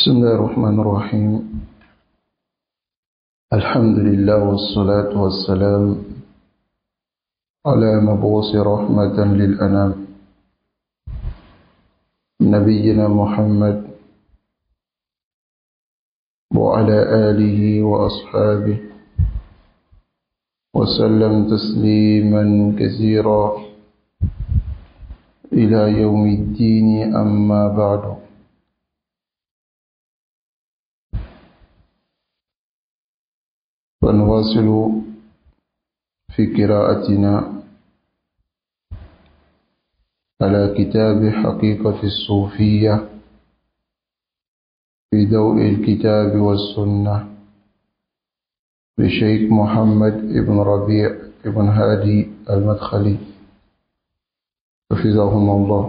بسم الله الرحمن الرحيم. الحمد لله والصلاة والسلام على مبعوث رحمة للأنام نبينا محمد وعلى آله وأصحابه وسلم تسليما كثيرا إلى يوم الدين. أما بعد، فنواصل في قراءتنا على كتاب حقيقة الصوفية في ضوء الكتاب والسنة لشيخ محمد بن ربيع بن هادي المدخلي حفظهم الله.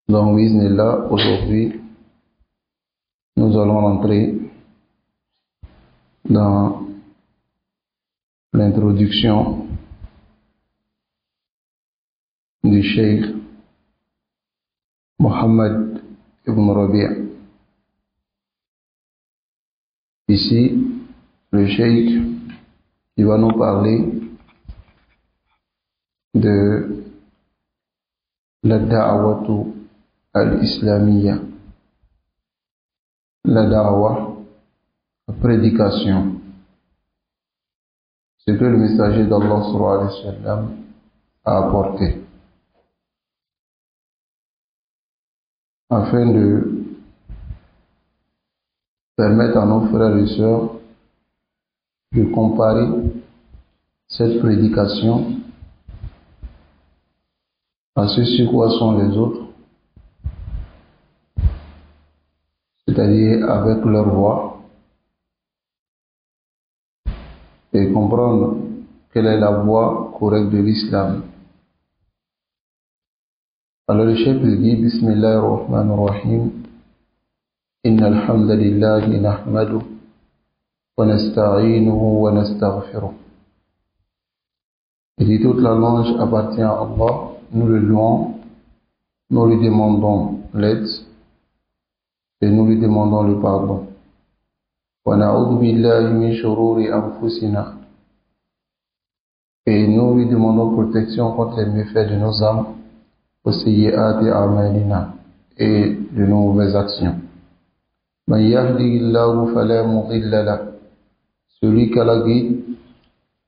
Donc, bismillah, aujourd'hui, nous allons rentrer dans l'introduction du Cheikh Mohammed ibn Rabi'. Ici, le Cheikh qui va nous parler de la da'watu al-islamiyya, la da'wa, la prédication, ce que le messager d'Allah sallallahu alayhi wa sallam a apporté, afin de permettre à nos frères et sœurs de comparer cette prédication à ce sur quoi sont les autres, c'est-à-dire avec leur voix, et comprendre quelle est la voie correcte de l'islam. Alors le chef dit Bismillah ar-Rahman ar-Rahim. Inna alhamdulillah nahmaduhu wa nasta'inuhu wa nastaghfiruh. Il dit toute la louange appartient à Allah, nous le louons, nous lui demandons l'aide et nous lui demandons le pardon. Wa na'udhu billahi min shururi anfusina. Et nous lui demandons protection contre les méfaits de nos âmes, wa sayyi'ati a'malina, et de nos mauvaises actions. Man yahdihillahu fala mudilla lahu. Celui qu'Allah guide,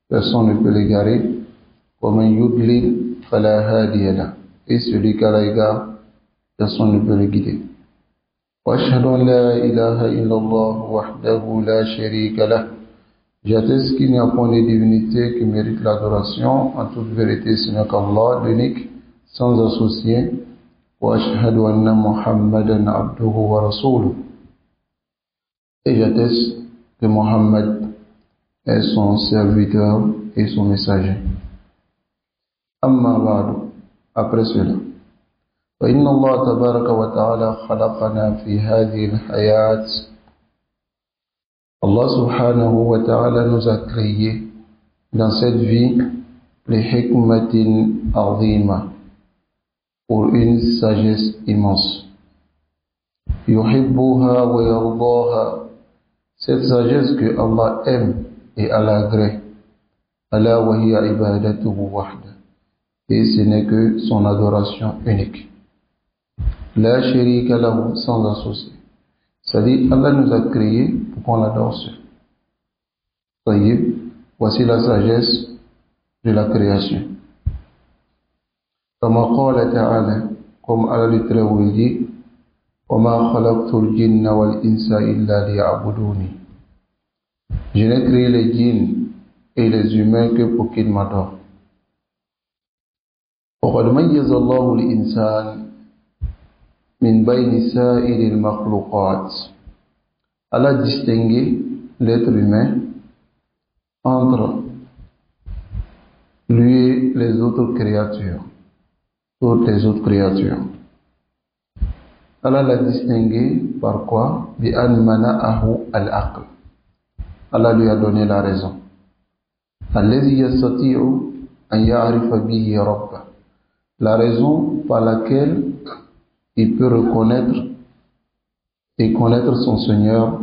personne ne peut l'égarer. Wa man yudlil fala hadiya lahu. Et celui qu'Allah égare, personne ne peut le guider. وأشهد أن لا إله إلا الله وحده لا شريك له. J'atteste qu'il n'y a point de divinité qui mérite l'adoration, en toute vérité ce n'est qu'Allah, l'unique, sans associé. وأشهد أن محمدا عبده ورسوله. Et j'atteste que Mohammed est son serviteur et son messager. Amma ba'du. Après cela, فإن الله تبارك وتعالى خلقنا في هذه الحياة. Allah subhanahu wa ta'ala nous a créés dans cette vie لحكمة عظيمة, pour une sagesse immense. يحبها ويرضاها. Cette sagesse que Allah aime et Allah agrée. ألا وهي عبادته وحده. Et ce n'est que son adoration unique. La sharika lahu, sans associé. C'est-à-dire, Allah nous a créés pour qu'on l'adore seul. Voici la sagesse de la création. Comme qala ta'ala, comme Allah le Très-Haut dit, وَمَا خَلَقْتُ الْجِنَّ وَالْإِنسَ إِلَّا لِيَعْبُدُونِ. Je n'ai créé les djinns et les humains que pour qu'ils m'adorent. وَقَدْ مَيَّزَ اللَّهُ الْإِنسَانَ min bayni sa'iril makhluqat. Allah a distingué l'être humain entre lui et les autres créatures, toutes les autres créatures. Allah l'a distingué par quoi? Bi an mana'ahu al-aql. Allah lui a donné la raison. Allazi yastati'u an ya'rifa bihi rabbah. La raison par laquelle il peut reconnaître et connaître son Seigneur,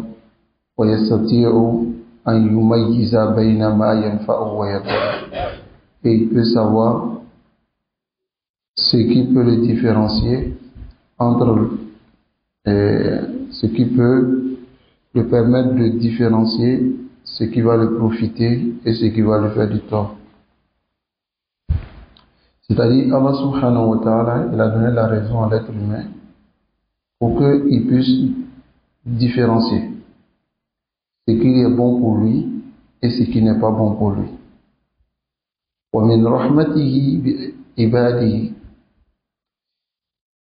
et il peut savoir ce qui peut le différencier entre ce qui peut le permettre de différencier ce qui va le profiter et ce qui va le faire du tort. C'est-à-dire, Allah subhanahu wa ta'ala, il a donné la raison à l'être humain pour qu'il puisse différencier ce qui est bon pour lui et ce qui n'est pas bon pour lui. ومن رحمته بعباده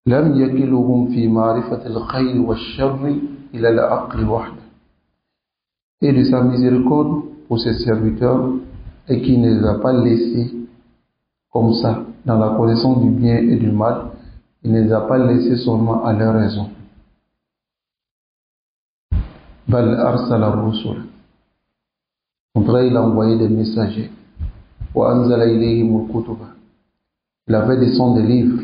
لم يكلهم في معرفة الخير والشر إلى العقل وحده. Et de sa miséricorde pour ses serviteurs, et qui ne les a pas laissés comme ça, dans la connaissance du bien et du mal, il ne les a pas laissés seulement à leur raison. بل أرسل الرسل. Contraire, il a envoyé des messagers. وأنزل إليهم الكتب. Il a fait descendre des livres.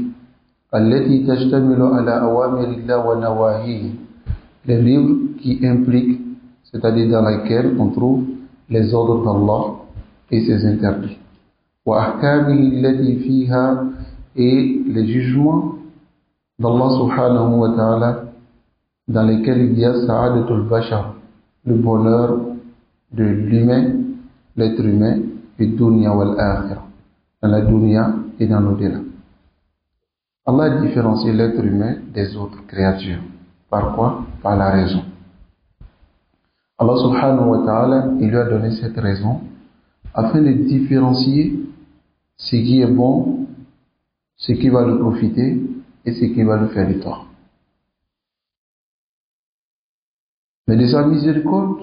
التي تشتمل على أوامر الله ونواهيه. Les livres qui impliquent, c'est-à-dire dans lesquels on trouve les ordres d'Allah et ses interdits. وأحكامه التي فيها, et les jugements d'Allah subhanahu wa ta'ala dans lesquels il y a sa'adatul bashar, le bonheur de l'humain, l'être humain, et dunya wal akhirah, dans la dunya et dans l'au-delà. Allah a différencié l'être humain des autres créatures. Par quoi? Par la raison. Allah subhanahu wa ta'ala, il lui a donné cette raison afin de différencier ce qui est bon, ce qui va lui profiter et ce qui va lui faire du tort. Mais de sa miséricorde,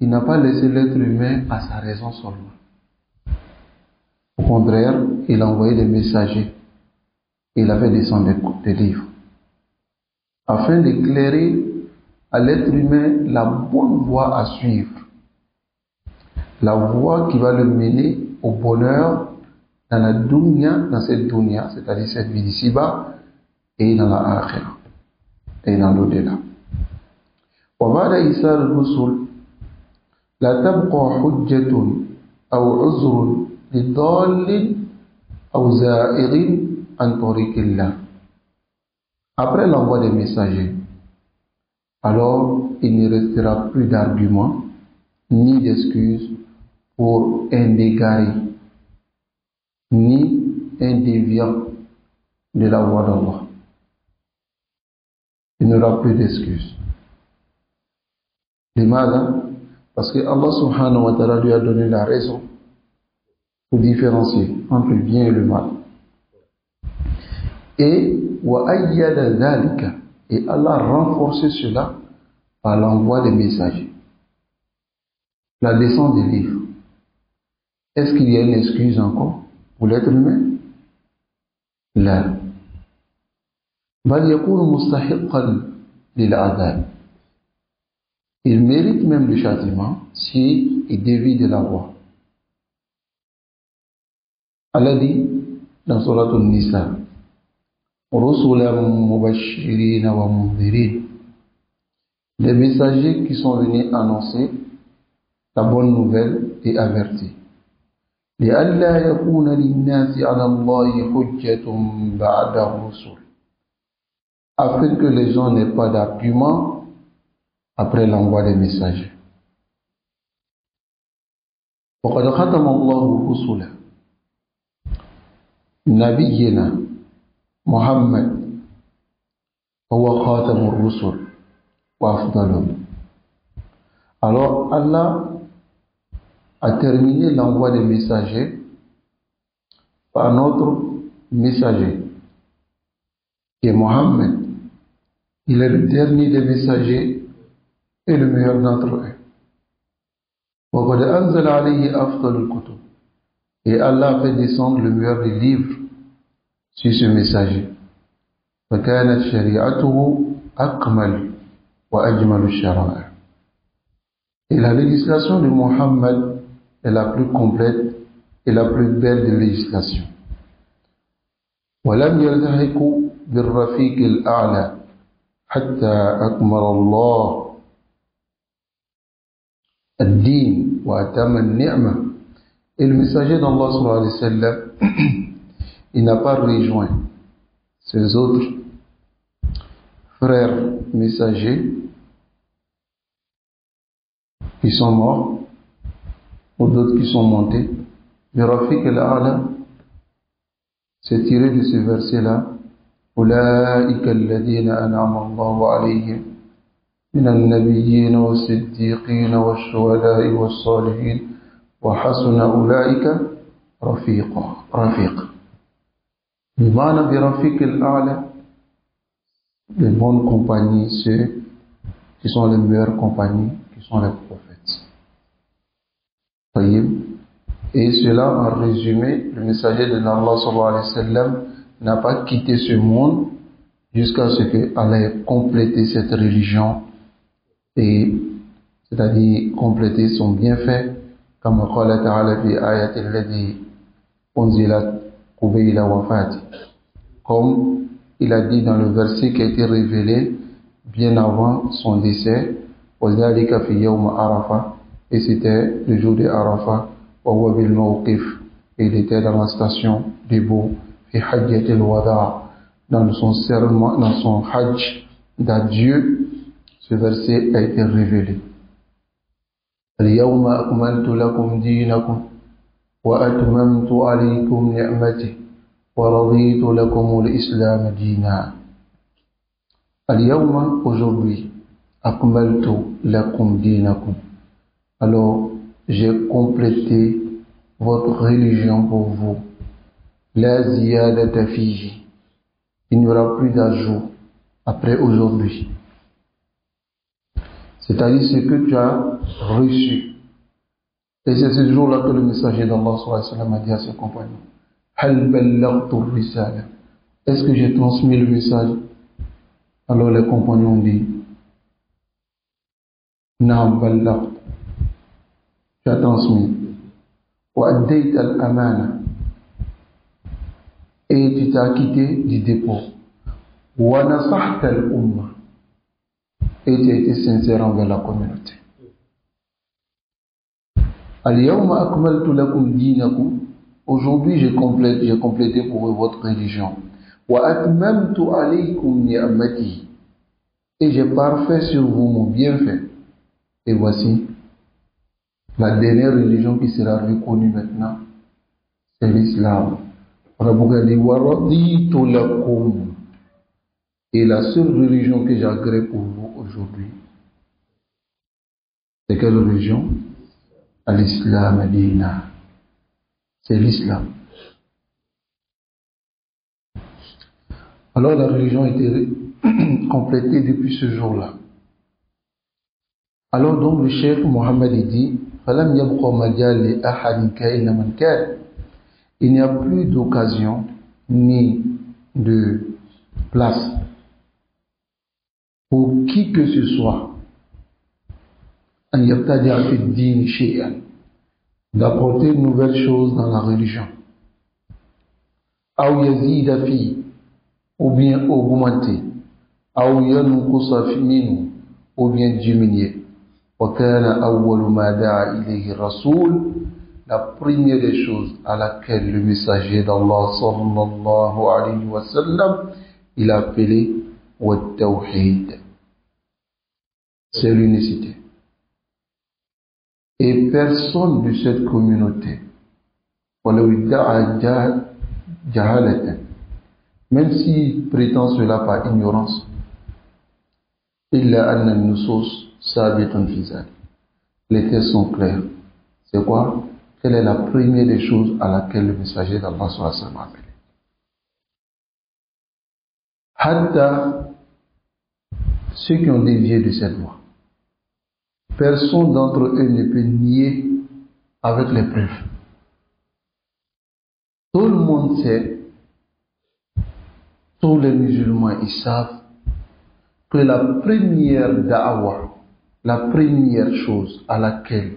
il n'a pas laissé l'être humain à sa raison seulement. Au contraire, il a envoyé des messagers. Il a fait descendre des livres afin d'éclairer à l'être humain la bonne voie à suivre, la voie qui va le mener au bonheur dans la dunya, dans cette dunya, c'est-à-dire cette vie d'ici-bas, et dans la akhirah, et dans l'au-delà. وبعد إرسال الرسل لا تبقى حجة أو عذر لضال أو زائغ عن طريق الله. Après l'envoi des messagers, alors il ne restera plus d'arguments ni d'excuses pour un égaré ni un déviant de la voie d'Allah. Il n'y aura plus d'excuses. لماذا? Parce que Allah subhanahu wa ta'ala lui a donné la raison pour différencier entre le bien et le mal. Et وَأَيَّدَ ذَلِكَ, et Allah a renforcé cela par l'envoi des messagers, la descente des livres. Est-ce qu'il y a une excuse encore pour l'être humain? لا. بل يكون مستحقا للعذاب. Il mérite même le châtiment si il dévie de la voie. Allah dit dans Surat An-Nisa, رُسُلًا مُبَشِّرِينَ وَمُنذِرِينَ, les messagers qui sont venus annoncer la bonne nouvelle et avertir. لئلا يكون للناس على الله حجة بعد الرسل, afin que les gens n'aient pas d'argument après l'envoi des messagers. وقد ختم الله الرسل نبينا محمد هو خاتم الرسل وأفضلهم. Alors Allah a terminé l'envoi des messagers par notre messager qui est Mohammed. Il est le dernier des messagers et le meilleur d'entre eux. وَقَدْ أَنزَلَ عَلَيْهِ أَفْضَلُ الْكُتُبِ, et Allah a fait descendre le meilleur des livres sur ce messager. فَكَانَتْ شَرِيعَتُهُ أَكْمَلُ وَأَجْمَلُ الشَّرَائِعِ, et la législation de Mohammed est la plus complète et la plus belle des législations. وَلَمْ يَلْتَحِقُ بِالرَّفِيقِ الْأَعْلَى حتى أكمل الله الدين وأتم النعمة. Et le messager d'Allah sallallahu alayhi wa sallam, il n'a pas rejoint ses autres frères messagers qui sont morts ou d'autres qui sont montés. Mais Rafiq al-A'la, c'est tiré de ce verset-là. أولئك الذين أنعم الله عليهم من النبيين والصديقين والشهداء والصالحين وحسن أولئك رفيقا. بمعنى برفيق الأعلى les bonnes compagnies, ceux qui sont les meilleures compagnies, qui sont les prophètes. Et cela en résumé, le messager de Allah sallallahu alayhi wa sallam n'a pas quitté ce monde jusqu'à ce qu'Allah ait complété cette religion, et c'est-à-dire compléter son bienfait, comme قال تعالى في آية الذي أنزلت قبيل وفاته, comme il a dit dans le verset qui a été révélé bien avant son décès, وذلك في يوم عرفة, et c'était le jour de Arafat, وهو بالموقف, et il était dans la station debout, في حجة الوداع, dans son serment, dans son hajj d'adieu. Ce verset a été révélé. اليوم أكملت لكم دينكم وأتممت عليكم نعمتي ورضيت لكم الإسلام دينا. اليوم, aujourd'hui, أكملت لكم دينكم, alors j'ai complété votre religion pour vous. La ziyadata fihi, il n'y aura plus d'ajout après aujourd'hui. C'est-à-dire ce que tu as reçu. Et c'est ce jour-là que le messager d'Allah sallallahu alayhi wa sallam a dit à ses compagnons, Hal ballaghtu risala, est-ce que j'ai transmis le message? Alors les compagnons ont dit, Naam ballaghtu, tu as transmis. Wa addayta al-amana, et tu t'es acquitté du dépôt. Wa nasahta al-umma, et tu as été sincère envers la communauté. Al-yawma akmaltu lakum dinakum, aujourd'hui j'ai complété pour vous votre religion. Wa atmamtu alaykum ni'mati, et j'ai parfait sur vous mon bienfait. Et voici la dernière religion qui sera reconnue maintenant, c'est l'islam. Et la seule religion que j'agrée pour vous aujourd'hui, c'est quelle religion? Al-Islam Adina. C'est l'islam. Alors la religion était complétée depuis ce jour-là. Alors donc le cheikh Mohammed dit, il n'y a plus d'occasion ni de place pour qui que ce soit d'apporter une nouvelle chose dans la religion, ou bien augmenter, ou bien diminuer. La première des choses à laquelle le messager d'Allah sallallahu alayhi wa sallam il a appelé wa tawhid, c'est l'unicité. Et personne de cette communauté, même s'il prétend cela par ignorance, illa anna an-nusus sabitun fi zalik, les textes sont clairs. C'est quoi? Quelle est la première des choses à laquelle le messager d'Allah sallallahu alayhi wa sallam a appelé? Hatta ceux qui ont dévié de cette voie, personne d'entre eux ne peut nier avec les preuves. Tout le monde sait, tous les musulmans, ils savent que la première da'wah, la première chose à laquelle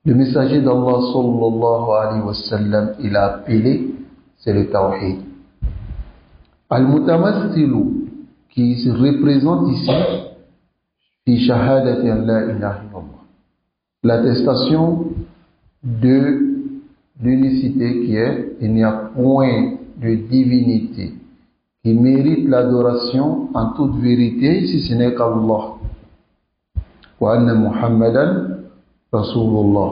le messager d'Allah sallallahu alayhi wa sallam il a appelé, c'est le tawhid. Al-mutamassilu, qui se représente ici, fi shahadati an la ilaha illallah, l'attestation de l'unicité qui est, il n'y a point de divinité qui mérite l'adoration en toute vérité si ce n'est qu'Allah. Wa anna Muhammadan Rasulullah,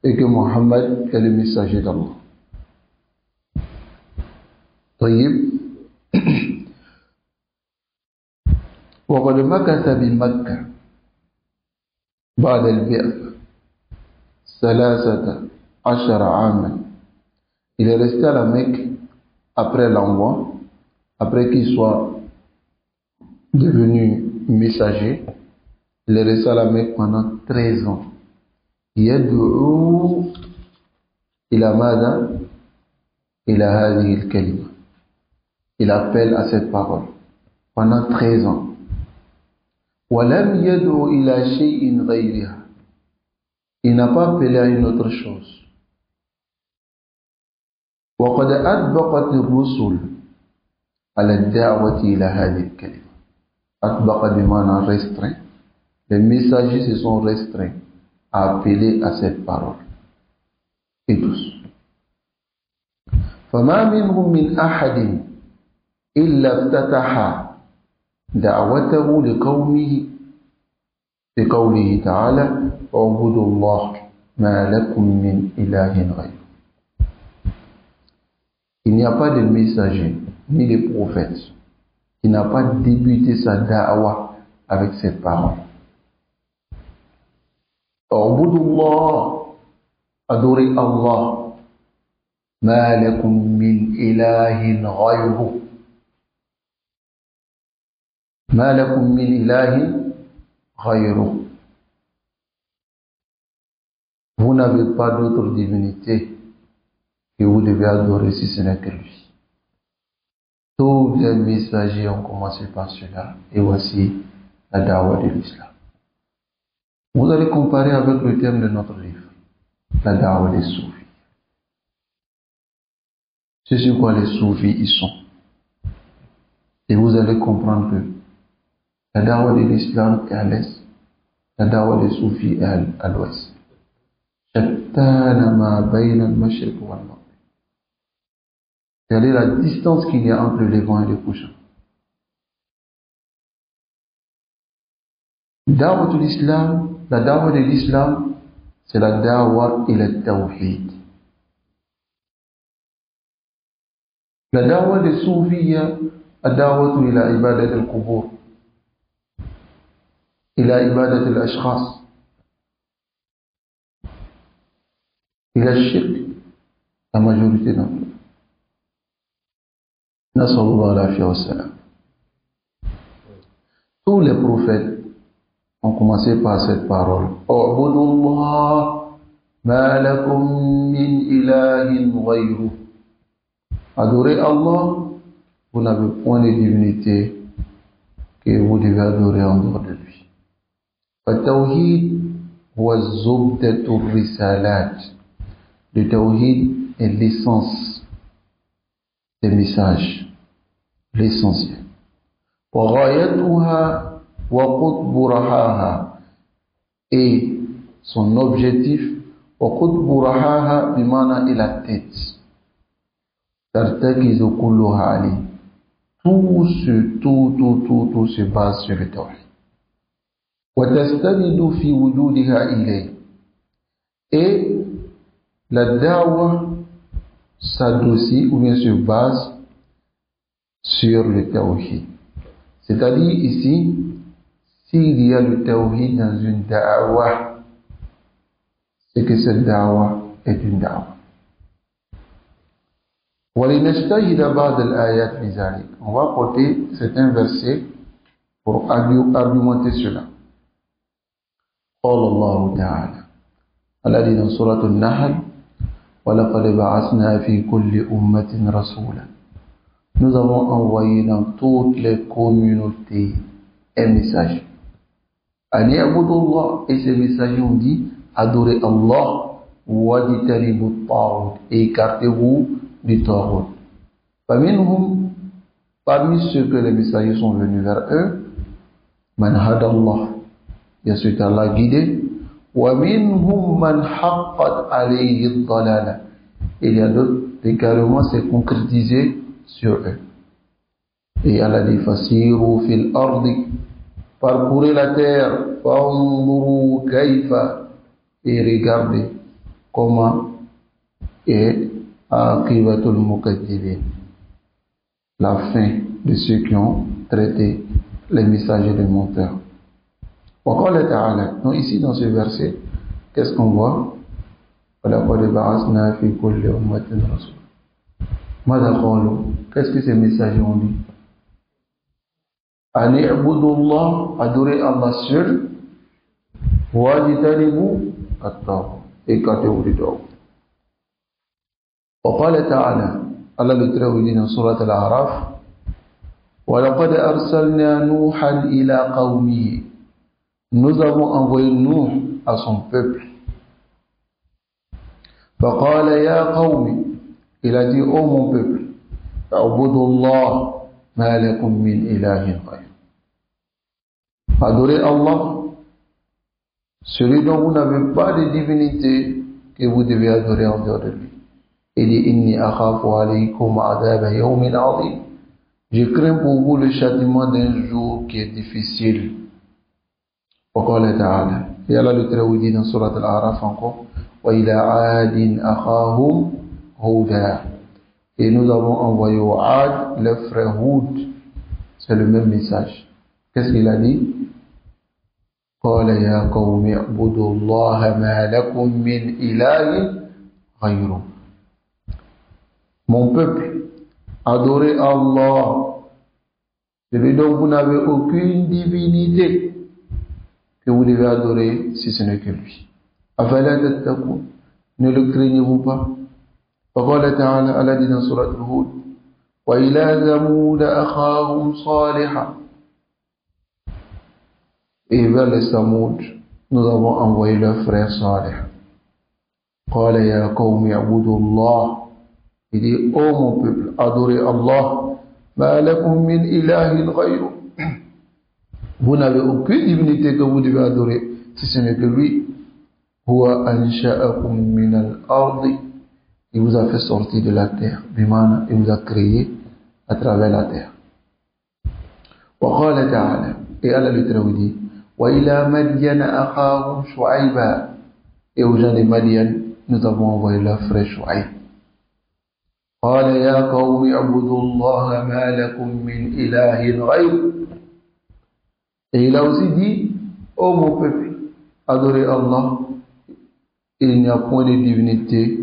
et que Muhammad est le messager d'Allah. طيب. وقد مكث بمكة بعد البعثة 13 عاما. Il est resté à la Mecque après l'envoi, après qu'il soit devenu messager. Il est resté à la Mecque pendant 13 ans. يدعو إلى ماذا؟ إلى هذه الكلمة. Il appelle à cette parole pendant 13 ans. وَلَمْ يَدْعُ إِلَى شَيْءٍ غَيْرِهَا. Il n'a pas appelé à une autre chose. وَقَدْ أَطْبَقَتِ الرُّسُلُ على الدعوة إلى هذه الكلمة. أطبق بمعنى restreint. Les messagers se sont restreints à appeler à cette parole. Et tous. فَمَا مِنْهُمْ مِنْ أَحَدٍ إِلَّا افتتح دعوته لقومه بقوله تعالى اعبدوا الله ما لكم من إله غيره. Il n'y a pas de messager ni de prophète qui n'a pas débuté sa da'wa avec cette parole. اعبدوا الله, adorez Allah, ما لكم من إله غيره. ما لكم من إله غيره. Vous n'avez pas d'autre divinité que vous devez adorer si ce n'est que lui. Tous les messagers ont commencé par cela, et voici la dawa de l'islam. Vous allez comparer avec le thème de notre livre, la dawa des soufis. C'est sur quoi les soufis y sont. Et vous allez comprendre que la dawa de l'islam est à l'est, la dawa des soufis est à l'ouest. شتان ما بين المشرق والمغرب. Quelle est la distance qu'il y a entre le levant et le couchant? Dawa de l'islam, la dawa de l'islam, c'est la dawa et le tawhid. La dawa des soufis, la dawa ila ibadat al-qubur, ila ibadat al-ashkhas, ila al-shirk, la majorité d'entre eux. Nasallallahu alayhi wa sallam. Tous les prophètes ont commencé par cette parole. U'budullah ma lakum min ilahin ghayruh. Adorez Allah, vous n'avez point de divinité que vous devez adorer en dehors de lui. At-tawhid huwa zubdatu risalat. Le tawhid est l'essence des messages, l'essentiel. Wa ghayatuha wa qutbu rahaha, et son objectif, wa qutbu rahaha bimana est la tête. Tartakizu kulluha ali. Tout se base sur le tawhid. Wa tastanidu fi wujudiha ilay. Et la da'wa s'adossit ou bien se base sur le tawhid. C'est-à-dire ici, s'il y a le tawhid dans une da'wa, c'est que cette da'wa est une da'wa. وَلِنَجْتَهِدَ بَعْضَ الْآيَاتِ بِذَلِكَ. On va porter certains versets pour argumenter cela. قال الله تعالى, Allah dit dans Surat Al-Nahl, وَلَقَدْ بَعَثْنَا فِي كُلِّ أُمَّةٍ رَسُولًا. Nous avons envoyé dans toutes les communautés un message. أَنِ اعْبُدُوا اللَّهَ. Et ces messagers ont dit, adorez Allah, وَاجْتَنِبُوا الطَّاغُوتَ, et écartez-vous du taghut. فَمِنْهُمْ Parmi ceux que les messagers sont venus vers eux, man hadallah, il y a ceux qu'Allah a guidé, wa minhum man haqqat alayhi ad-dalala. Il y a d'autres qui carrément s'est concrétisé sur eux. Et Allah dit fasiru fil ardi, parcourez la terre, fanzuru kayfa, et regardez comment est aqibatul mukaththibin, la fin de ceux qui ont traité les messagers de menteurs. Donc ici dans ce verset, qu'est-ce qu'on voit? Qu'est-ce que ces messagers ont dit? Ani abudullah, adorer Allah seul, wajitanibu at-taghut, écartez-vous du tawhid. وقال تعالى Allah le Très-Haut dit dans Surat Al-A'raf وَلَقَدْ أَرْسَلْنَا نُوحًا إِلَىٰ قَوْمِهِ, nous avons envoyé Nuh à son peuple. فَقَالَ يَا قَوْمِ, il a dit ô mon peuple, اعبدوا الله ما لكم من إله غيره, adorez Allah, celui dont vous n'avez pas de divinité que vous devez adorer en dehors de lui. Il dit inni akhafu alaykum adhab yawmin adhim, je crains pour vous le châtiment d'un jour qui est difficile. وقال تعالى, et Allah le Très-Haut dit dans Surat Al-A'raf encore, وإلى عاد أخاهم هودا, et nous avons envoyé au Ad le frère Hud. C'est le même message. Qu'est-ce qu'il a dit? قال يا قوم اعبدوا الله ما لكم من إله غيره, mon peuple, adorez Allah, celui dont vous n'avez aucune divinité que vous devez adorer si ce n'est que lui. أفلا تتقون, ne le craignez-vous pas? فقال تعالى, Allah dit dans Surat Hud, وإلى ثمود أخاهم صالحا, et vers les Samoud, nous avons envoyé leur frère Salih. قال يا قوم اعبدوا الله, il dit ô mon peuple, adorez Allah, ما لكم من إله غيره, vous n'avez aucune divinité que vous devez adorer si ce n'est que lui. هو أنشأكم من الأرض, il vous a fait sortir de la terre, bimana, il vous a créé à travers la terre. وقال تعالى, et Allah le Très-Haut dit وإلى مدين أخاهم شعيبا, et aux gens de Madian, nous avons envoyé leur frère Shu'aib. قال يا قوم اعبدوا الله ما لكم من إله غيره, et il a aussi dit ô mon peuple, adorez Allah, il n'y a point de divinité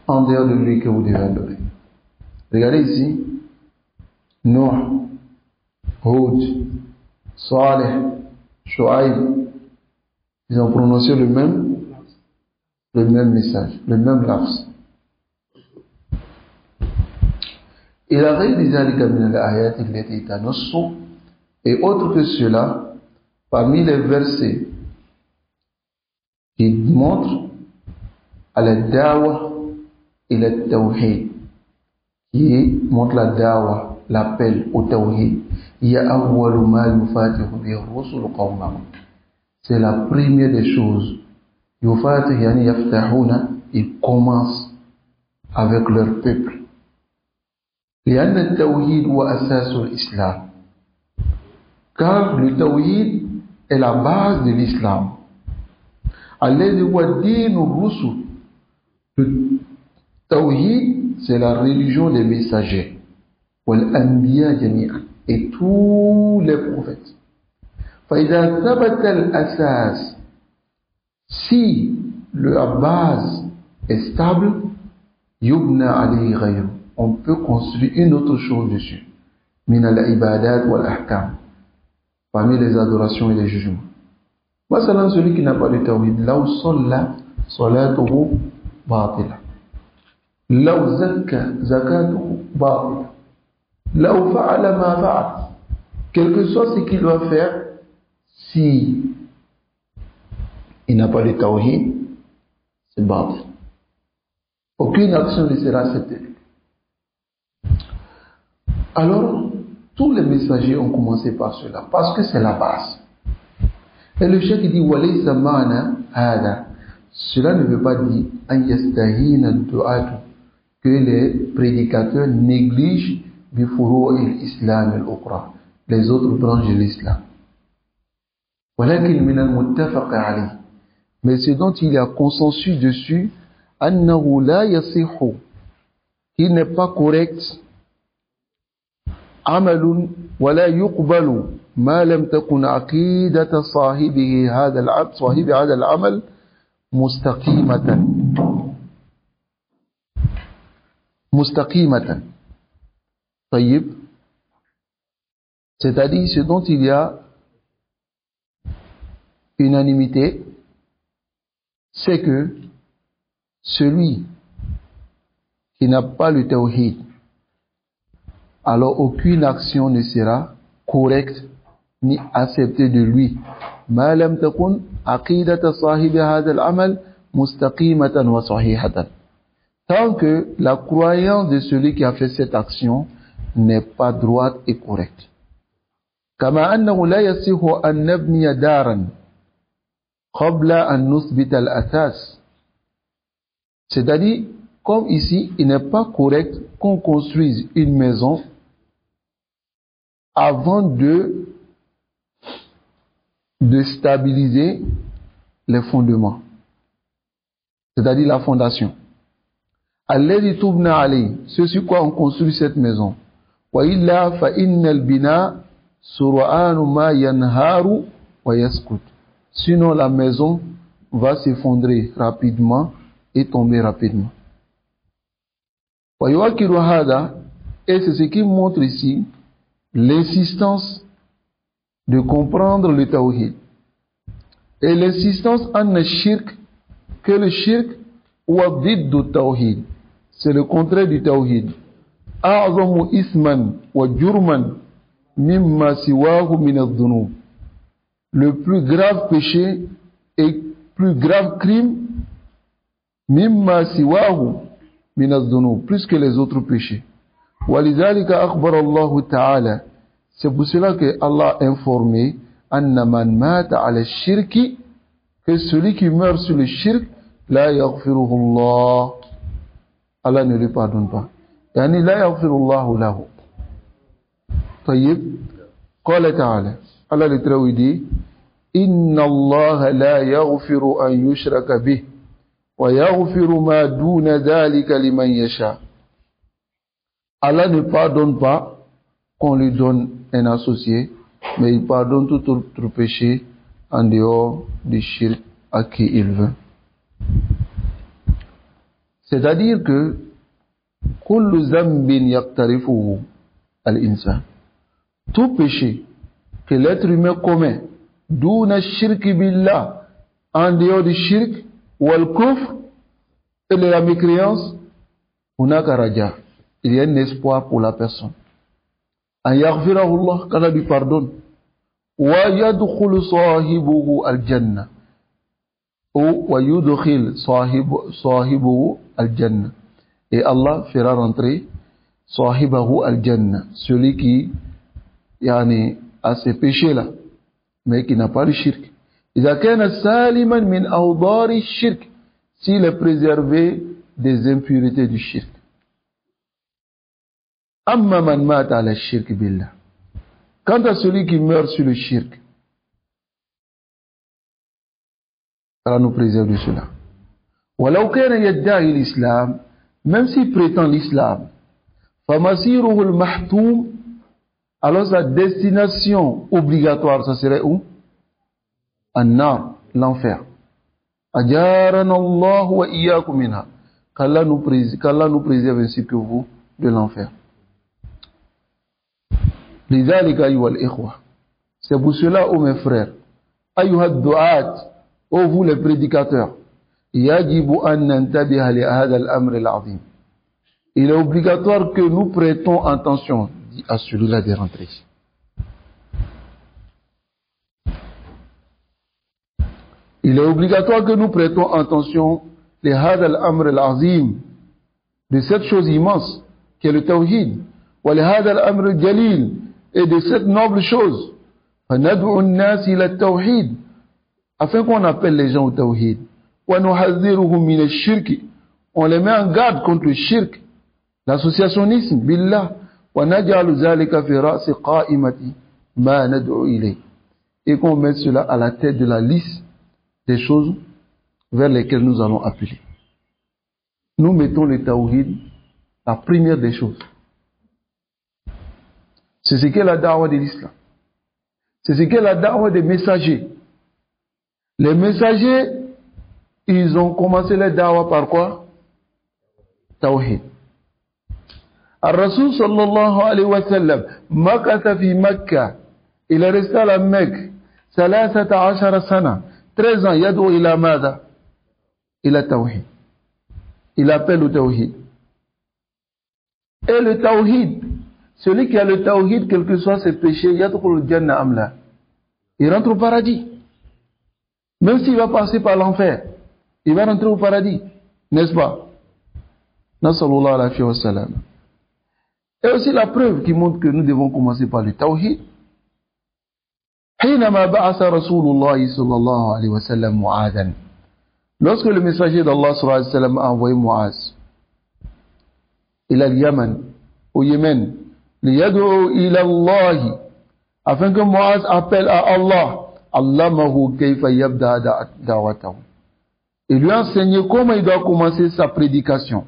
en dehors de lui que vous devez adorer. Regardez ici, Nuh, Hud, Saleh, Shu'aib, ils ont prononcé le même message, le même lafz. Il a réalisé l'ayat التي تنص, et autre que cela, parmi les versets qui montrent à la dawa et le tawhid, qui montre la dawa, l'appel au tawhid, il y a awwalu ma yufatihu bi rusul qawmahum, c'est la première des choses. Yufatihu yani yaftahuna, ils commencent avec leur peuple. لأن التوحيد هو أساس الإسلام, car le tawhid est la base de l'islam. الذي هو دين الرسل, le tawhid c'est la religion des messagers, والأنبياء جميعا, et tous les prophètes. فإذا ثبت الأساس, si la base est stable, يبنى عليه غيره, on peut construire une autre chose dessus. من العبادات والأحكام, parmi les adorations et les jugements. مثلا celui qui n'a pas de tawhid, لو صلى صلاته باطلة, لو زكى زكاته باطلة, لو فعل ما فعل, quel que soit ce qu'il doit faire, si il n'a pas de tawhid, c'est batil. Aucune action ne sera acceptée. Alors, tous les messagers ont commencé par cela, parce que c'est la base. Et le cheikh dit, walaysa ma'na hada. Cela ne veut pas dire an yastahina du'atu, que les prédicateurs négligent bi furu'il islam al-ukhra, les autres branches de l'islam. Walakin min al-muttafaq alayh. Mais ce dont il y a consensus dessus, annahu la yasihu, qu'il n'est pas correct, amalun wala yuqbalu ما لم تكن عقيدة صاحبه هذا العمل صاحب هذا العمل مستقيمة طيب. C'est-à-dire ce dont il y a unanimité, c'est que celui qui n'a pas le tawhid, alors aucune action ne sera correcte ni accepté de lui. ما لم تكن عقيدة صاحب هذا العمل مستقيمة وصحيحة. Tant que la croyance de celui qui a fait cette action n'est pas droite et correcte. كما أنه لا يصح أن نبني دارا قبل أن نثبت الأساس. C'est-à-dire, comme ici, il n'est pas correct qu'on construise une maison avant de stabiliser les fondements, c'est-à-dire la fondation. Alladhi tubna alayhi, c'est sur quoi on construit cette maison. Wa illa fa innal bina sur'anu ma yanharu wa yaskut. Sinon la maison va s'effondrer rapidement et tomber rapidement. Wa yuwakiru hada, et c'est ce qui montre ici l'insistance de comprendre le tawhid et l'insistance en le shirk, que le shirk ou ضد tawhid, c'est le contraire du tawhid. أعظم إثما وجرما مما سواه من الذنوب. Le plus grave péché et plus grave crime مما سواه من الذنوب, plus que les autres péchés. ولذلك أخبر الله تعالى, c'est pour cela que Allah a informé anna man mata ala shirki, que celui qui meurt sur le shirk, la yaghfiruhu Allah, Allah ne lui pardonne pas. Yani la yaghfirullahu lahu. طيب, قال تعالى, Allah le traduit dit, inna Allah la yaghfiru an yushraka bih wa yaghfiru ma duna dhalika liman yasha. Allah ne pardonne pas qu'on lui donne un associé, mais il pardonne tout autre péché en dehors du shirk à qui il veut. C'est-à-dire que kullu zambin yaqtarifuhu al-insan, tout péché que l'être humain commet duna shirk billah, en dehors du shirk wal kufr et de la mécréance, hunaka raja, il y a un espoir pour la personne. An yaghfirahu Allah, qu'Allah lui pardonne. Wa yadkhulu sahibuhu al-jannah, ou wa yudkhil sahibuhu al-jannah, et Allah fera rentrer sahibahu al-jannah, celui qui a ces péchés là mais qui n'a pas le shirk. إذا كان سالما من أوضار الشرك, s'il est préservé des impurités du shirk. Amma man mata ala shirk billah, quant à celui qui meurt sur le shirk, Allah nous préserve de cela. Walau kana yadda'i l'islam, même s'il prétend l'islam, famasiruhu al-mahtoum, alors sa destination obligatoire, ça serait où? An-nar, l'enfer. Ajarana Allah wa iyyakum minha, qu'Allah nous préserve ainsi que vous de l'enfer. لذلك أيها الإخوة, c'est pour cela, ô mes frères, أيها الدعاة, ô vous les prédicateurs, يجب أن ننتبه لهذا الأمر العظيم. Il est obligatoire que nous prêtons attention à celui-là de rentrer. Il est obligatoire que nous prêtons attention لهذا الأمر العظيم, de cette chose immense qui est le tawhid. ولهذا الأمر الجليل, et de cette noble chose, فندعو الناس إلى التوحيد, afin qu'on appelle les gens au tawhid, ونحذرهم من الشرك, on les met en garde contre le shirk, l'associationnisme billah, ونجعل ذلك في رأس قائمة ما ندعو إليه, et qu'on met cela à la tête de la liste des choses vers lesquelles nous allons appeler. Nous mettons le tawhid la première des choses. C'est ce qu'est la da'wah de l'islam. C'est ce qu'est la da'wah des messagers. Les messagers, ils ont commencé les da'wah par quoi? Tawhid. Al-Rasul sallallahu alayhi wa sallam, makatha fi Makkah, il est resté à la Mecque, 13 sana, 13 ans, yad'u ila mada? Ila tawhid. Il appelle au tawhid. Et le tawhid, celui qui a le tawhid, quel que soit ses péchés, yadkhulul jannah amla, il rentre au paradis. Même s'il va passer par l'enfer, il va rentrer au paradis, n'est-ce pas? Nasallallahu alayhi wa sallam. Et aussi la preuve qui montre que nous devons commencer par le tawhid. حينما بعث رسول الله صلى الله عليه وسلم معاذا, lorsque le messager d'Allah sallallahu alayhi wa sallam a envoyé Muaz il al Yaman, au Yémen, liyad'u ila Allah, afin que Muaz appelle à Allah, allamahu kayfa yabda da'watahu, il lui a enseigné comment il doit commencer sa prédication.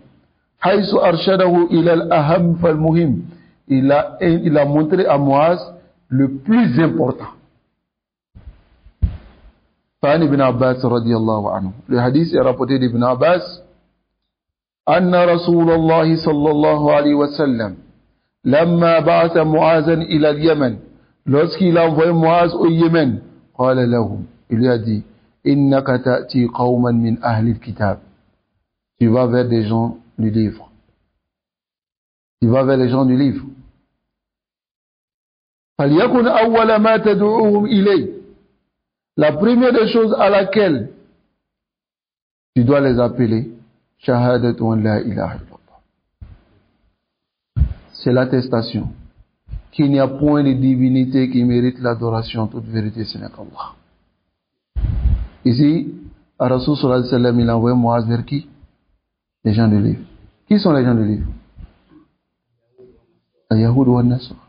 Haythu arshadahu ila al-aham fal-muhim, il a montré à Muaz le plus important. فعن ابن عباس رضي الله عنه, le hadith est rapporté d'Ibn Abbas, أن رسول الله صلى الله عليه وسلم لما بعث معاذا إلى اليمن, lorsqu'il a envoyé Muaz au Yémen, قال لهم, il lui a dit, إنك تأتي قوما من أهل الكتاب, tu vas vers des gens du livre, tu vas vers les gens du livre. فليكن أول ما تدعوهم إليه, la première des choses à laquelle tu dois les appeler, shahadatu an la ilaha illallah, c'est l'attestation qu'il n'y a point de divinité qui mérite l'adoration, toute vérité ce n'est qu'Allah. Ici, à Rasul sallallahu alayhi wa sallam, il a envoyé Muaz vers qui? Les gens du livre. Qui sont les gens du livre? Les Yahoud ou les Nasara.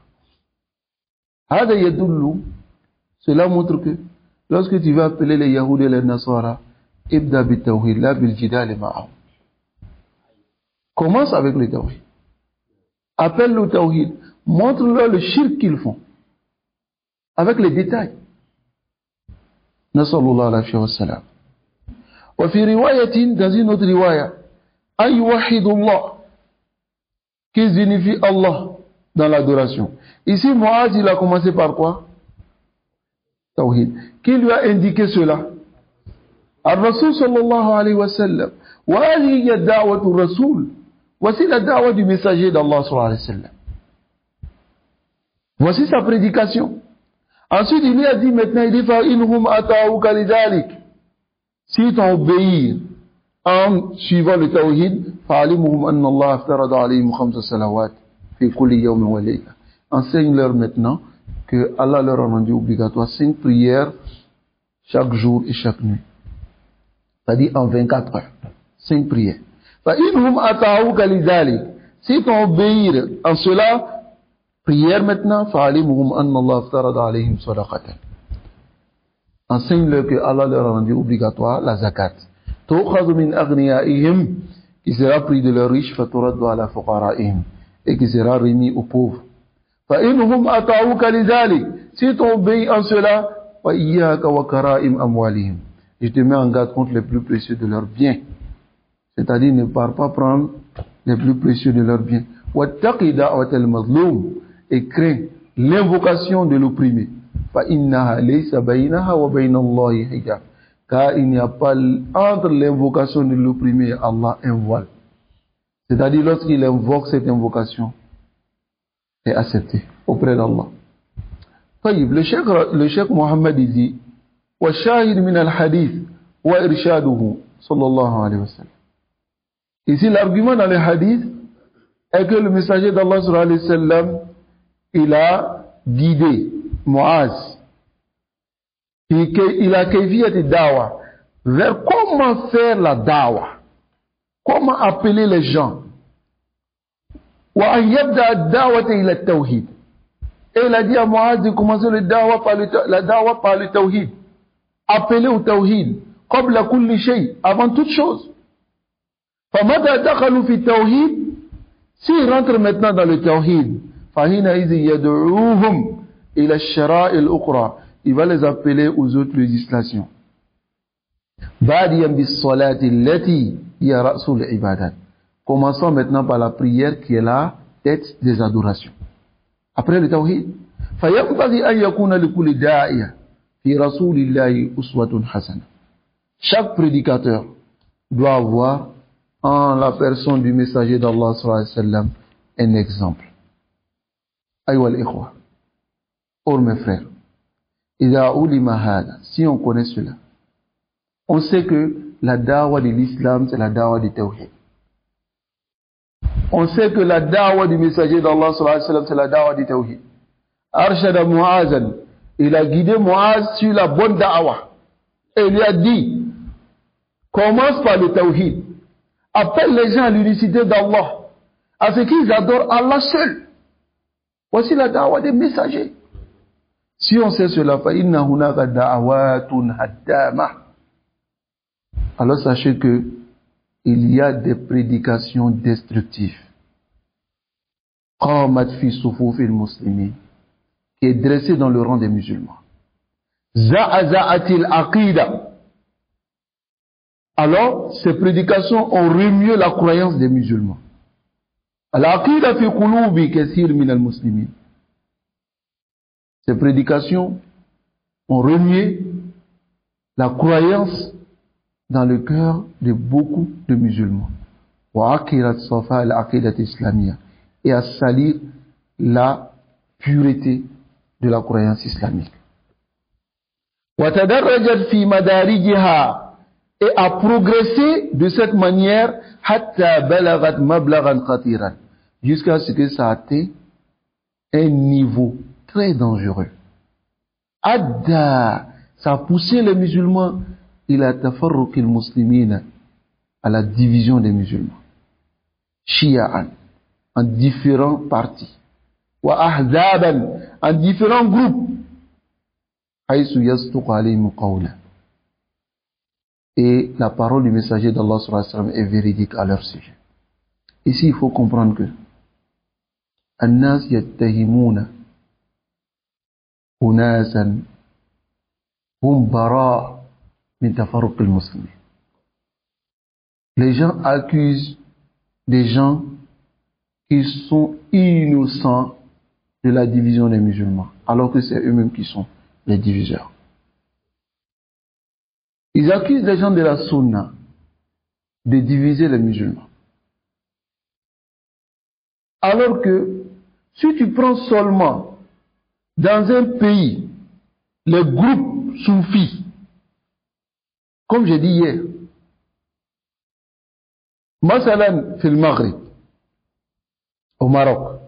Hada yadullu, cela montre que lorsque tu vas appeler les Yahoud et les Nasara, ibda bit tawhid la bil jidal ma'ahum. Commence avec le tawhid. Appelle le tawhid. Montre-leur le shirk qu'ils font. Avec les détails. Nasallallahu alayhi wa sallam. Wa fi riwayatin, dans une autre riwaya, an yuwahidullah, qui signifie Allah dans l'adoration. Ici, Muaz, il a commencé par quoi? Tawhid. Qui lui a indiqué cela? Al-Rasul sallallahu alayhi wa sallam. Wa hadhihi hiya da'watu Rasul. Voici la da'wa du messager d'Allah sallallahu alayhi wa sallam. Voici sa prédication. Ensuite, il lui a dit maintenant, il dit, fa'inhum ata'uka lidhalik. Si t'ont obéi en suivant le tawhid, fa'alimuhum anna Allah aftarada alayhim khamsa salawat fi kulli yawmin wa layla. Enseigne-leur maintenant que Allah leur a rendu obligatoire 5 prières chaque jour et chaque nuit. C'est-à-dire en 24 heures. 5 prières. فَإِنْهُمْ أَطَاعُوكَ لِذَلِكَ. Si t'ont obéi en cela, prière maintenant, فَعَلِمُهُمْ أَنَّ اللَّهَ افْتَرَضَ عَلَيْهِمْ صَدَقَةً. Enseigne-leur que Allah leur a rendu obligatoire la zakat. تُؤْخَذُ مِنْ أَغْنِيَائِهِمْ, qui sera pris de leurs riches, فَتُرَدُّ عَلَى فُقَرَائِهِمْ, et qui sera remis aux pauvres. فَإِنْهُمْ أَطَاعُوكَ لِذَلِكَ. Si t'ont obéi en cela, وَإِيَّاكَ وَكَرَائِمْ أَمْوَالِهِمْ. Je te mets en garde contre les plus précieux de leurs biens. C'est-à-dire, ne pars pas prendre les plus précieux de leurs biens. وَاتَّقِ دَعْوَةَ الْمَظْلُومِ, et crains l'invocation de l'opprimé. فَإِنَّهَا لَيْسَ بَيْنَهَا وَبَيْنَ اللَّهِ حِجَابٌ. Car il n'y a pas entre l'invocation de l'opprimé et Allah un voile. C'est-à-dire, lorsqu'il invoque cette invocation, est accepté auprès d'Allah. Le cheikh Mohammed dit, وَالشَّاهِدْ مِنَ الْحَدِيثِ وَإِرْشَادُهُ صلى الله عليه وسلم. Ici, l'argument dans les hadiths, est que le messager d'Allah sallallahu alayhi wa sallam, il a guidé Muaz, il a kayfiyat dawa, vers comment faire la dawa, comment appeler les gens. Wa an yabda ad-da'wata ila at-tawhid. Et il a dit à Muaz de commencer la dawa par le tawhid. Appeler au tawhid, qabla kulli shay, avant toute chose. فمتى دخلوا في التوحيد, s'ils rentrent maintenant dans le tawhid, فحينئذ يدعوهم إلى الشرائع الأخرى, il va les appeler aux autres législations. باديا بالصلاة التي هي رأس العبادات. Commençons maintenant par la prière qui est la tête des adorations. Après le tawhid, فينبغي أن يكون لكل داعية في رسول الله أسوة حسنة. Chaque prédicateur doit avoir en la personne du messager d'Allah sallallahu alayhi wa sallam un exemple. Aïwa al-ikhwa, or mes frères, إذا علم هذا, si on connaît cela, on sait que la dawa de l'islam c'est la dawa du tawhid. On sait que la dawa du messager d'Allah sallallahu alayhi wa sallam c'est la dawa du tawhid. Arshada Mu'azan, il a guidé Mu'az sur la bonne dawa. Et il lui a dit, commence par le tawhid. Appelle les gens à l'unicité d'Allah, à ce qu'ils adorent Allah seul. Voici la dawa des messagers. Si on sait cela, فَإِنَّ هُنَاكَ دَعَوَاتٌ هَدَّامَةٌ, alors sachez que il y a des prédications destructives. قَامَتْ فِي صُفُوفِ الْمُسْلِمِينَ, qui est dressée dans le rang des musulmans. زَعَزَعَتِ الْعَقِيدَةِ, alors ces prédications ont remué la croyance des musulmans. Al-aqida fi qulubi kathir min al-muslimin. Ces prédications ont remué la croyance dans le cœur de beaucoup de musulmans. Wa akirat safa al-aqidat islamiyya, et à salir la pureté de la croyance islamique. Wa tadarrajat fi madarijiha, et a progressé de cette manière hatta balagat mablaghan khatiran, jusqu'à ce que ça atteigne un niveau très dangereux. Adda, ça a poussé les musulmans ila tafarruq al-muslimina, à la division des musulmans, shi'an, en différents partis, wa ahzaban, en différents groupes, haythu yasduq alayhim qawlan. Et la parole du messager d'Allah sallallahu alayhi wa sallam est véridique à leur sujet. Ici, il faut comprendre que الناس يتهمون أناسا هم براء من تفرق المسلمين. Les gens accusent des gens qui sont innocents de la division des musulmans, alors que c'est eux-mêmes qui sont les diviseurs. Ils accusent les gens de la sunna de diviser les musulmans. Alors que si tu prends seulement dans un pays les groupes soufis, comme j'ai dit hier, Masalan fil Maghrib, au Maroc,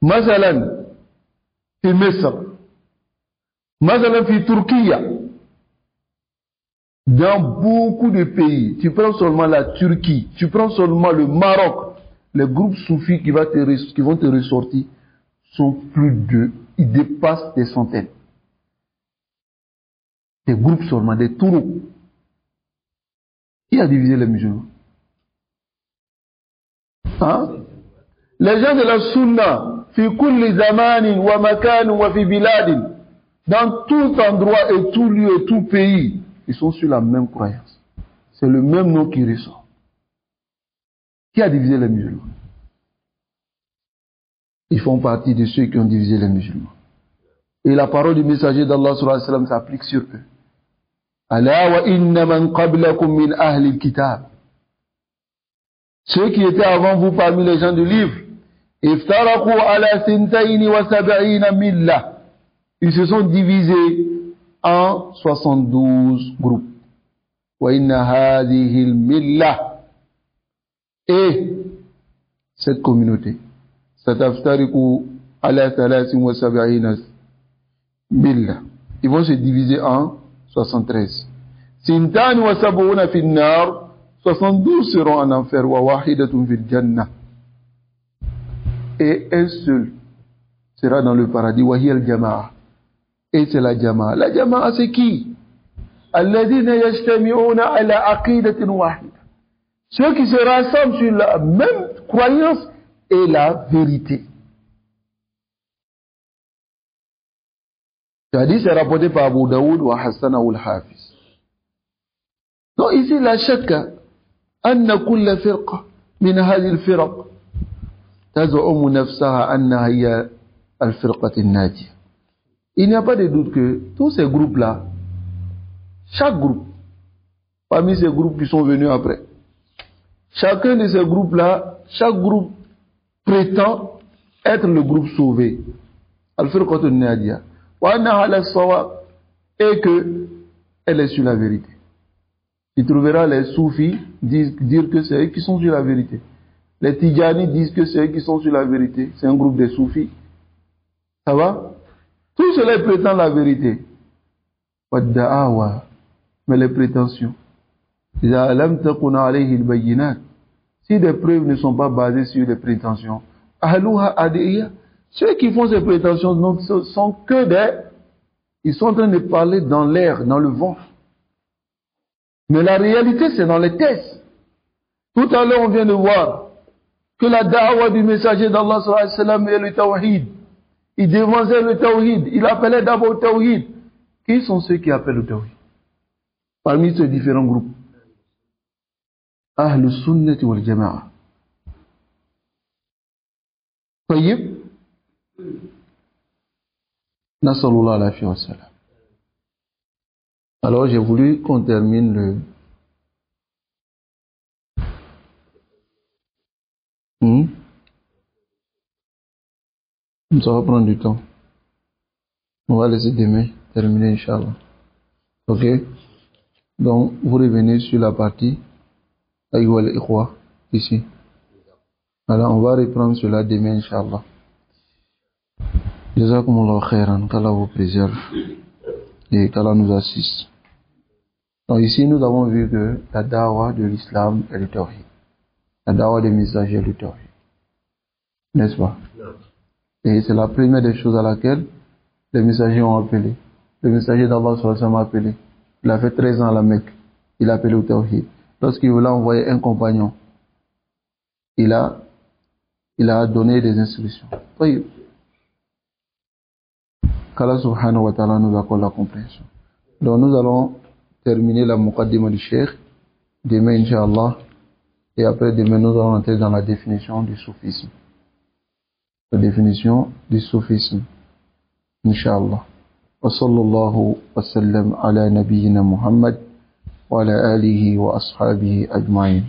Masalan fil Misr, Masalan fil Turquie, dans beaucoup de pays, tu prends seulement la Turquie, tu prends seulement le Maroc, les groupes soufis qui vont te ressortir sont plus de, ils dépassent des centaines. Des groupes seulement, des tourous. Qui a divisé les musulmans? Hein? Les gens de la sunna, fi kulli zamanin wa makan wa fi biladin, dans tout endroit et tout lieu et tout pays, ils sont sur la même croyance. C'est le même nom qui ressort. Qui a divisé les musulmans? Ils font partie de ceux qui ont divisé les musulmans. Et la parole du messager d'Allah sallallahu alayhi wa sallam s'applique sur eux. Ala wa inna man qablakum min ahli al-kitab. Ceux qui étaient avant vous parmi les gens du livre, iftaraku ala sintaini wa sab'ina millah. Ils se sont divisés en 72 groupes. Wa inna hadhihi al-millah. Et cette communauté. Sataftariku ala thalathin wa sab'ina billah. Ils vont se diviser en 73. Sintani wa sab'una fin nar, 72 seront en enfer, wa wahidatun fil jannah. Et un seul sera dans le paradis, wa hiya al-jama'a. Et c'est la jama'a. La jama'a c'est qui? Alladhina yajtami'una ala aqidatin wahida. Ceux qui se rassemblent sur la même croyance et la vérité. Ce hadith est rapporté par Abu Daoud wa Hassan al-Hafiz. Donc ici, la shakka, anna kulla firqa min hadhihi al-firq taz'umu nafsaha annaha hiya al-firqati an-najiyah. Il n'y a pas de doute que tous ces groupes-là, chaque groupe, parmi ces groupes qui sont venus après, chacun de ces groupes-là, chaque groupe prétend être le groupe sauvé. Al-firqatu an-najiyah. Wa annaha ala as-sawab, et que elle est sur la vérité. Tu trouveras les soufis dire que c'est eux qui sont sur la vérité. Les Tidjani disent que c'est eux qui sont sur la vérité. C'est un groupe de soufis. Ça va? Tout cela prétend la vérité. Mais les prétentions. Si des preuves ne sont pas basées sur des prétentions, ceux qui font ces prétentions ne sont que des... Ils sont en train de parler dans l'air, dans le vent. Mais la réalité, c'est dans les textes. Tout à l'heure, on vient de voir que la da'wa du messager d'Allah sallallahu alayhi wa sallam est le tawhid. Il dévançait le tawhid. Il appelait d'abord le tawhid. Qui sont ceux qui appellent le tawhid? Parmi ces différents groupes. Ahl sunnati wal jama'a. Tayyib. Nasallallahu alayhi wa sallam. Alors j'ai voulu qu'on termine le... Ça va prendre du temps. On va laisser demain terminer, Inch'Allah. Ok? Donc, vous revenez sur la partie Aïwa al-Ikhwa, ici. Alors, on va reprendre cela demain, Inch'Allah. Jazakumullahu khairan, qu'Allah vous préserve et qu'Allah nous assiste. Donc, ici, nous avons vu que la dawa de l'islam est le tawhid. La dawa des messagers est le tawhid. N'est-ce pas? Et c'est la première des choses à laquelle les messagers ont appelé. Le messager d'Allah sallallahu alayhi wa sallam a appelé. Il a fait 13 ans à la Mecque. Il a appelé au tawhid. Lorsqu'il voulait envoyer un compagnon, il a donné des instructions. Oui. Qu'Allah subhanahu wa ta'ala nous accorde la compréhension. Donc nous allons terminer la muqaddima du Cheikh demain, Inch'Allah. Et après demain, nous allons entrer dans la définition du soufisme. La définition du soufisme. Inch'Allah. Wa sallallahu wa sallam ala nabiyyina Muhammad wa ala alihi wa ashabihi ajma'in.